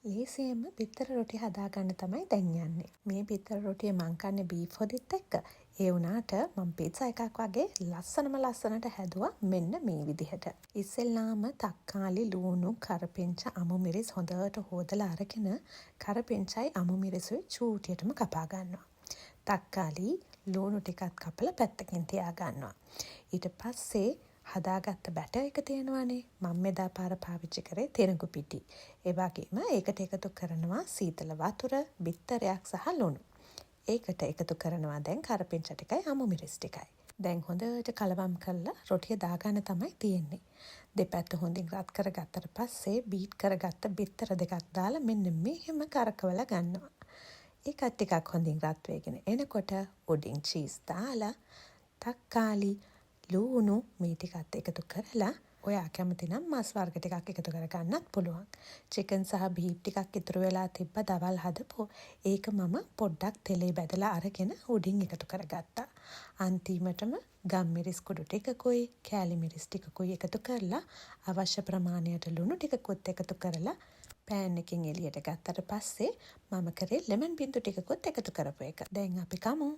ලේසියෙන්ම බිත්තර රොටි හදාගන්න තමයි දැන් යන්නේ. මේ බිත්තර රොටිය මං කන්නේ බීෆ් හොදිත් එක්ක. ඒ වුණාට මම පීට්සා එකක් වගේ ලස්සනට හැදුවා මෙන්න මේ විදිහට. ඉස්සෙල්ලාම තක්කාලි, ලූණු, කරපිංච, අමු මිරිස් හොඳට හොදලා අරගෙන කරපිංචයි අමු මිරිසුයි චූටියටම කපා ගන්නවා. තක්කාලි, ලූණු ටිකක් කපලා පැත්තකින් තියා ගන්නවා. ඊට පස්සේ හදාගත්ත බැටර් එක තියෙනවානේ. මම මෙදා පාර පාවිච්චි කරේ තෙරඟු පිටි. ඒ වගේම ඒකට එකතු කරනවා සීතල වතුර, බිත්තරයක් සහ ලුණු. ඒකට එකතු කරනවා දැන් කරපිංච ටිකයි අමු මිරිස් ටිකයි. දැන් හොඳට කලවම් කරලා රොටිය දාගන්න තමයි තියෙන්නේ. දෙපැත්ත හොඳින් රත් කරගත්තට පස්සේ බීට් කරගත්ත බිත්තර දෙකක් දාලා මෙන්න මෙහෙම කරකවලා ගන්නවා. ඒකත් ටිකක් හොඳින් රත් වෙගෙන එනකොට උඩින් චීස් දාලා තක්කාලි, ලූණු මේ ටිකත් එකතු කරලා ඔයා කැමති නම් මස් වර්ග ටිකක් එකතු කරගන්නත් පුළුවන්. චිකන් සහ බීෆ් ටිකක් ඉතුරු වෙලා තිබ්බ දවල් හදපුවා. ඒක මම පොඩ්ඩක් තෙලේ බැදලා අරගෙන උඩින් එකතු කරගත්තා. අන්තිමටම ගම්මිරිස් කුඩු ටිකකුයි කෑලි මිරිස් ටිකකුයි එකතු කරලා අවශ්‍ය ප්‍රමාණයට ලුණු ටිකකුත් එකතු කරලා පෑන් එකකින් එළියට ගත්තට පස්සේ මම කරේ ලෙමන් බින්දු ටිකකුත් එකතු කරපු එක. දැන් අපි කමු.